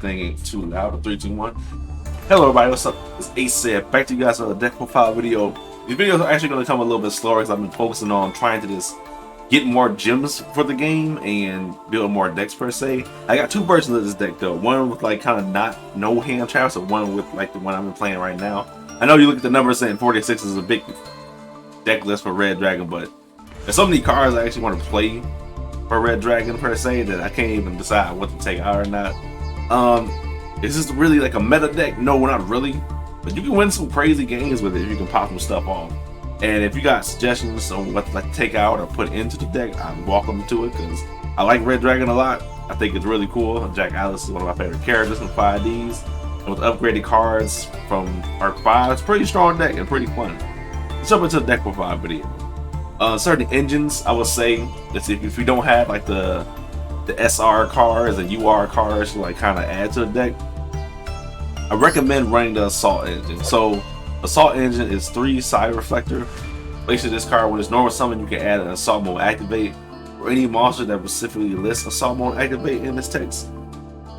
thing ain't too loud. 3, 2, 1. Hello everybody, what's up? It's Ace said, back to you guys with a deck profile video. These videos are actually going to come a little bit slower because I've been focusing on trying to just get more gems for the game and build more decks per se. I got two versions of this deck though. One with like kind of no hand traps, and one with like the one I'm playing right now. I know you look at the numbers saying 46 is a big deck list for Red Dragon, but there's so many cards I actually want to play for Red Dragon per se that I can't even decide what to take out or not. Is this really like a meta deck? No, not really. But you can win some crazy games with it if you can pop some stuff off. And if you got suggestions on what to like take out or put into the deck, I'm welcome to it because I like Red Dragon a lot. I think it's really cool. Jack Alice is one of my favorite characters in 5Ds. And with upgraded cards from Arc 5, it's a pretty strong deck and pretty fun. Let's jump into the deck profile video. Certain engines, I would say, that if you don't have like the SR cards and UR cards to like kind of add to the deck, I recommend running the Assault engine. So Assault engine is 3 Side Reflector. Basically this card, when it's normal summon, you can add an Assault mode activate or any monster that specifically lists Assault mode activate in this text.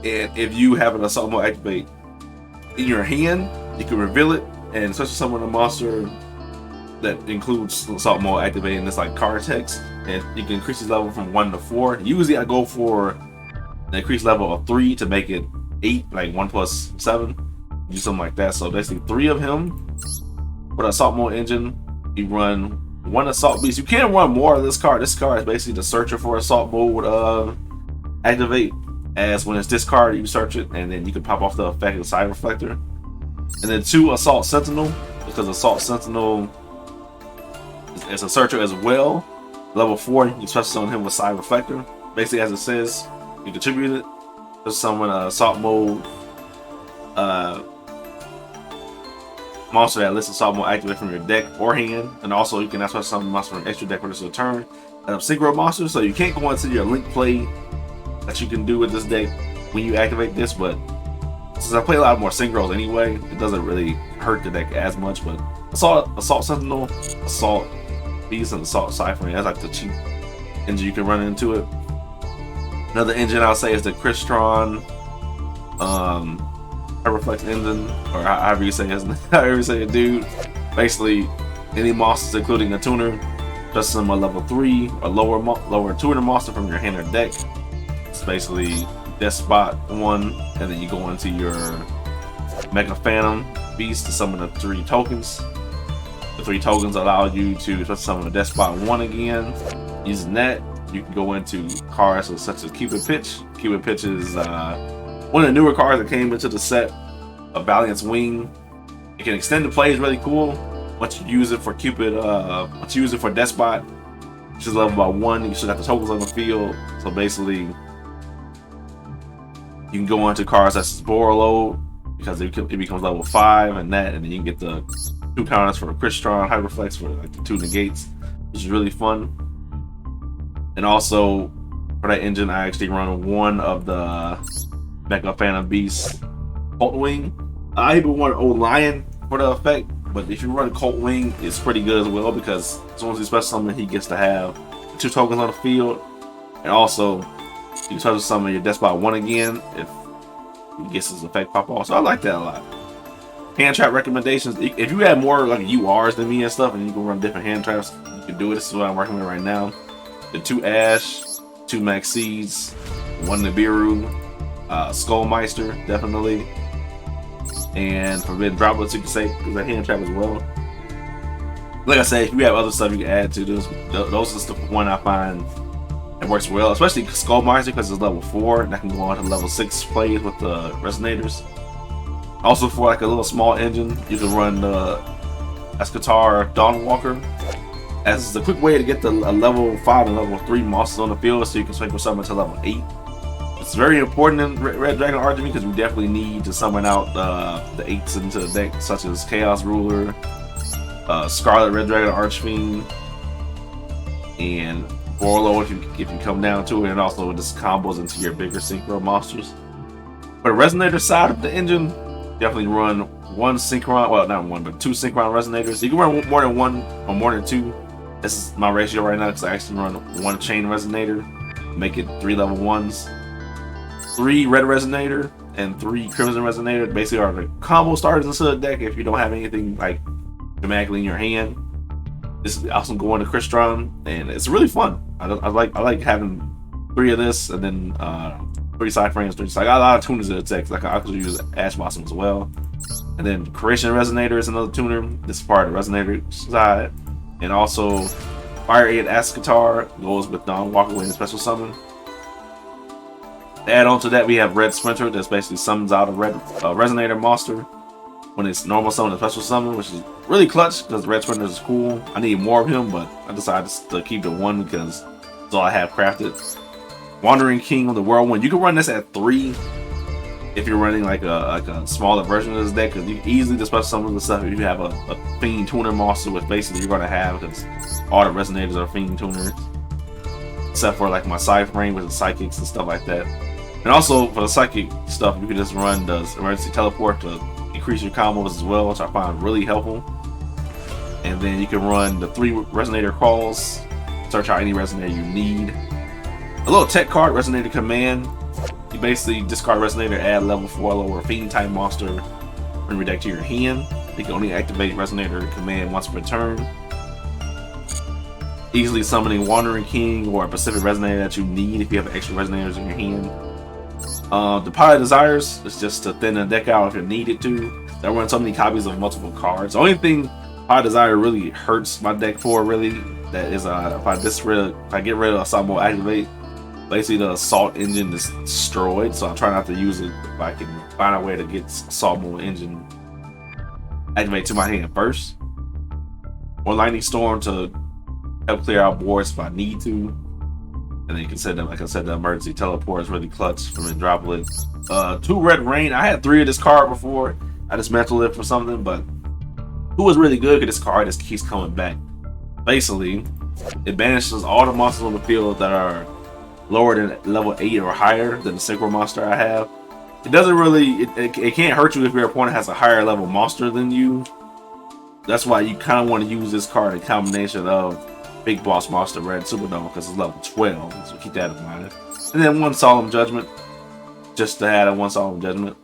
And if you have an Assault mode activate in your hand, you can reveal it and especially summon a monster that includes Assault mode activate in this like card text, and you can increase his level from 1 to 4. Usually I go for an increased level of 3 to make it 8, like 1 plus 7, do something like that. So basically 3 of him. With Assault mode engine, you run 1 Assault beast. You can run more of this card. This card is basically the searcher for Assault mode activate, as when it's discarded you search it and then you can pop off the effect of Side Reflector. And then 2 Assault Sentinel, because Assault Sentinel is a searcher as well. Level 4, you special summon him with Side Reflector. Basically, as it says, you contribute it to summon a Assault mode monster that lists Assault mode activate from your deck or hand, and also you can special summon a monster from extra deck for this return. Synchro monster, so you can't go into your link play that you can do with this deck when you activate this, but since I play a lot more synchros anyway, it doesn't really hurt the deck as much. But Assault Sentinel, Assault Beast, and Assault Cypher, that's like the cheap engine you can run into it. Another engine I'll say is the Crystron Reflex engine, or however you say his name, however you say it, dude. Basically, any monsters including a tuner, just some level 3 or lower tuner monster from your hand or deck. It's basically Despot 1, and then you go into your Mega Phantom Beast to summon the 3 tokens. The 3 tokens allow you to summon a Despot 1 again. Using that, you can go into cards such as Cupid Pitch. Cupid Pitch is one of the newer cards that came into the set of Valiant's Wing. It can extend the plays really cool. Once you use it for once you use it for Despot, which is level by 1, you should have the tokens on the field. So basically, you can go into cards such as Borreload, because it becomes level 5 and that, and then you can get the 2 counters for Crystron Hyperflex for like the 2 negates, which is really fun. And also for that engine, I actually run 1 of the Mega Phantom Beast Cult Wing. I even run Old Lion for the effect, but if you run Cult Wing, it's pretty good as well, because as soon as he special summon, he gets to have 2 tokens on the field, and also you can special summon your Despot 1 again if he gets his effect pop off. So I like that a lot. Hand trap recommendations: if you have more like URs than me and stuff, and you can run different hand traps, you can do it. This is what I'm working with right now. The 2 Ash, 2 Max Seeds, 1 Nibiru, Skullmeister, definitely, and Forbidden Droplets, you can say, because that hand trap as well. Like I said, if you have other stuff you can add to this, those are the one I find that works well, especially Skullmeister, because it's level 4 and I can go on to level 6 plays with the Resonators. Also, for like a little small engine, you can run the Eschatar Dawnwalker, as the quick way to get the level 5 and level 3 monsters on the field, so you can swing for summon to level 8. It's very important in Red Dragon RGB because we definitely need to summon out the 8s into the deck, such as Chaos Ruler, Scarlet Red Dragon Archfiend, and Orlo if you come down to it, and also just combos into your bigger synchro monsters. For the Resonator side of the engine, definitely run 1 Synchron, well not 1, but 2 Synchron Resonators. You can run more than 1 or more than 2. This is my ratio right now because I actually run 1 Chain Resonator, make it 3 level 1s, 3 Red Resonator, and 3 Crimson Resonator basically are the combo starters into the deck if you don't have anything like dramatically in your hand. This is awesome going to Crystron, and it's really fun. I like having 3 of this, and then 3 side frames, 3 side. I got a lot of tuners in the deck. Like I could use Ash Blossom as well. And then Creation Resonator is another tuner. This is part of the Resonator side. And also Fire 8 Ascatar goes with Dawn Walker with a special summon. To add on to that, we have Red Sprinter that basically summons out a red Resonator monster when it's normal summon and special summon, which is really clutch because Red Sprinter is cool. I need more of him, but I decided to keep the 1 because that's all I have crafted. Wandering King of the Whirlwind. You can run this at 3 if you're running like a smaller version of this deck, because you can easily just special summon the stuff if you have a Fiend Tuner monster, which basically you're gonna have because all the Resonators are Fiend Tuners, except for like my side frame with the Psychics and stuff like that. And also for the Psychic stuff, you can just run the Emergency Teleport to increase your combos as well, which I find really helpful. And then you can run the 3 Resonator Calls, search out any Resonator you need. A little tech card, Resonator Command. You basically discard Resonator, add level 4 lower Fiend type monster from your deck to your hand. You can only activate Resonator Command once per turn. Easily summoning Wandering King or a Pacific Resonator that you need if you have extra Resonators in your hand. The Pilot Desires is just to thin the deck out if you need it to. I run so many copies of multiple cards. The only thing Pilot Desire really hurts my deck for, really, that is if I get rid of Assault Activate, basically the Assault Engine is destroyed, so I try not to use it if I can find a way to get Assault Engine activate to my hand first. Or Lightning Storm to help clear out boards if I need to. And then you can set them, like I said, the Emergency Teleport is really clutch from the Droplet. 2 Red Rain. I had 3 of this card before. I dismantled it for something, but 2 is really good because this card just keeps coming back. Basically, it banishes all the monsters on the field that are lower than level 8 or higher than the Synchro monster I have. It doesn't really, it can't hurt you if your opponent has a higher level monster than you. That's why you kind of want to use this card in combination of Big Boss Monster Red Superdome because it's level 12, so keep that in mind. And then 1 Solemn Judgment, just to add a 1 Solemn Judgment.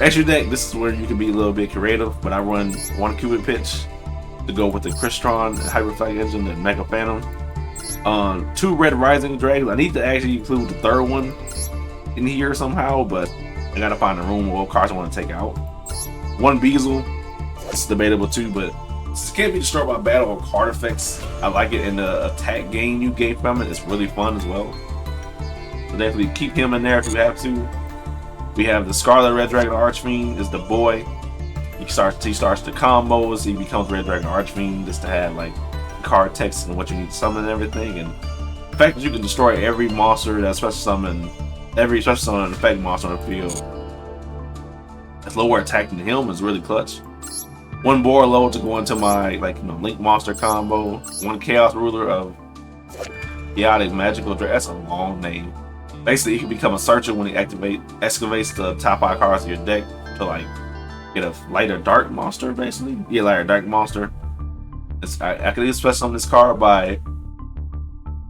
Extra deck, this is where you can be a little bit creative, but I run 1 Cupid Pitch to go with the Crystron Hyperflag Engine and Mega Phantom. 2 Red Rising Dragons. I need to actually include the 3rd one in here somehow, but I gotta find a room of what cards I want to take out. 1 Beazle. It's debatable too, but this can't be destroyed by battle or card effects. I like it in the attack gain you gain from it. It's really fun as well. So definitely keep him in there if you have to. We have the Scarlet Red Dragon Archfiend is the boy. He starts the combos. He becomes Red Dragon Archfiend just to have like card text and what you need to summon and everything. And the fact that you can destroy every monster that's special summon, every special summon and effect monster on the field that's lower attack than him is really clutch. 1 Borlow to go into my Link monster combo. 1 Chaos Ruler of Chaotic Magical Dragon. That's a long name. Basically, you can become a searcher when he excavates the top 5 cards of your deck to get a light or dark monster. Basically, yeah, light or dark monster. I can even special summon this card by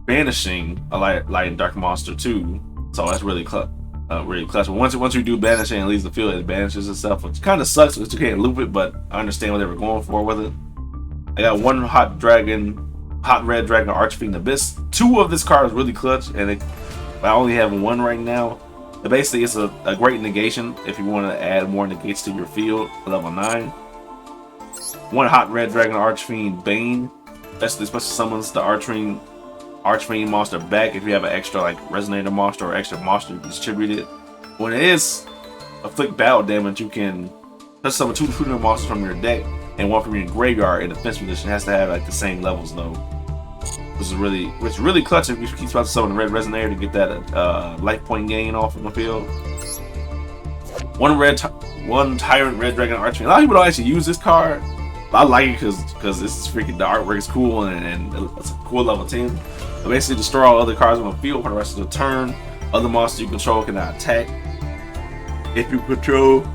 banishing a light and dark monster too. So that's really clutch. But once you do banishing and leaves the field, it banishes itself, which kind of sucks because you can't loop it. But I understand what they were going for with it. I got 1 Hot Red Dragon Archfiend Abyss. 2 of this card is really clutch, and I only have 1 right now. But basically, it's a great negation if you want to add more negates to your field. Level 9. 1 Hot Red Dragon Archfiend Bane. Basically, special summons the Archfiend monster back if you have an extra Resonator monster or extra monster distributed. When it is afflict battle damage, you can special summon 2 tuner monsters from your deck and 1 from your graveyard in defense position. It has to have the same levels though. Which is really clutch if you keep special summoning Red Resonator to get that life point gain off from the field. 1 Tyrant Red Dragon Archfiend. A lot of people don't actually use this card. I like it because this is freaking, the artwork is cool and it's a cool level 10. But basically destroy all other cards on the field for the rest of the turn. Other monsters you control cannot attack. If you control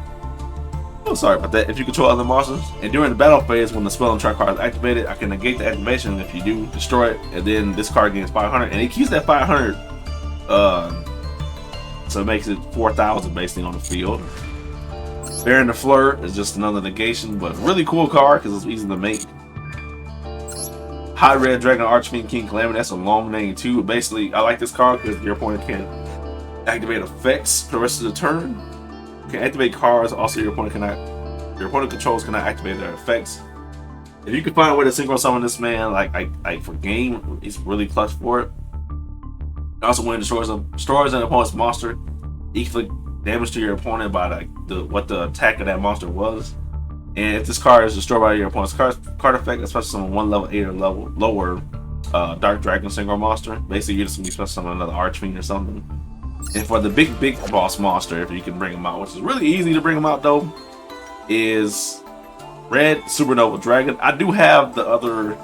if you control other monsters, and during the battle phase when the spell and trap card is activated, I can negate the activation, and if you do, destroy it, and then this card gains 500, and it keeps that 500 so it makes it 4,000 basically on the field. Baron the Flirt is just another negation, but really cool card because it's easy to make. High Red Dragon Archfiend King Calamity, that's a long name too. Basically, I like this card because your opponent can activate effects for the rest of the turn. You can activate cards, also your opponent controls cannot activate their effects. If you can find a way to synchro summon this man, like for game, it's really clutch for it. Also, when it destroys an opponent's monster, equally damage to your opponent by what the attack of that monster was. And if this card is destroyed by your opponent's card effect, especially summon one level 8 or level lower Dark Dragon synchro monster, basically you're just gonna be special summon another Archfiend or something. And for the big boss monster, if you can bring him out, which is really easy to bring him out though, is Red Supernova Dragon. I do have the other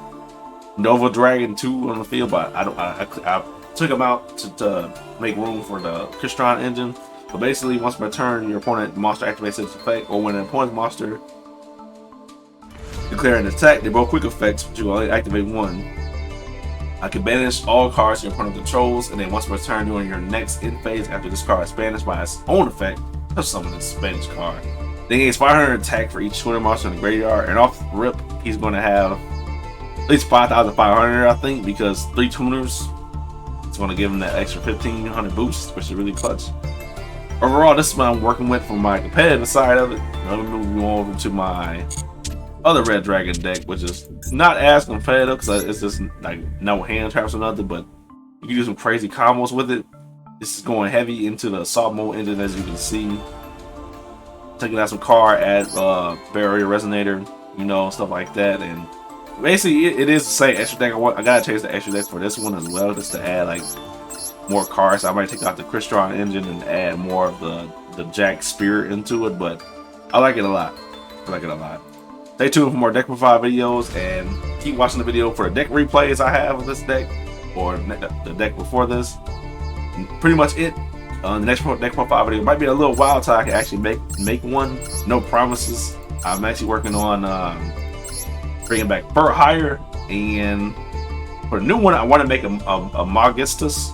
Nova Dragon 2 on the field, but I took him out to make room for the Crystron engine. But basically, once per turn, your opponent monster activates its effect, or when an opponent's monster declare an attack, they're both quick effects, but you only activate one. I can banish all cards your opponent controls, and then once per turn during your next end phase, after this card is banished by its own effect, just summon this banished card. Then he gets 500 attack for each tuner monster in the graveyard, and off rip, he's going to have at least 5,500, I think, because 3 tuners. It's going to give him that extra 1,500 boost, which is really clutch. Overall, this is what I'm working with for my competitive side of it. Let me move over to my other Red Dragon deck, which is not as competitive because it's just like no hand traps or nothing, but you can do some crazy combos with it. This is going heavy into the assault mode engine, as you can see. Taking out some card, add barrier resonator, you know, stuff like that, and basically it is the same extra deck. I gotta change the extra deck for this one as well, just to add like more cards. I might take out the Crystron engine and add more of the Jack Spirit into it, but I like it a lot. Stay tuned for more deck profile videos and keep watching the video for the deck replays I have of this deck or the deck before this. And pretty much it. The next deck profile video might be a little while till I can actually make one. No promises. I'm actually working on bringing back Fur Hire, and for the new one, I want to make a Magistus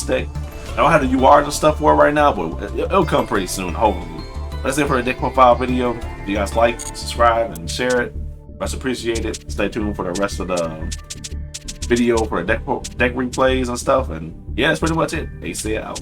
deck. I don't have the URs and stuff for it right now, but it'll come pretty soon, hopefully. That's it for the deck profile video. If you guys like, subscribe, and share it, much appreciated. Stay tuned for the rest of the video for the deck replays and stuff. And yeah, that's pretty much it. AC out.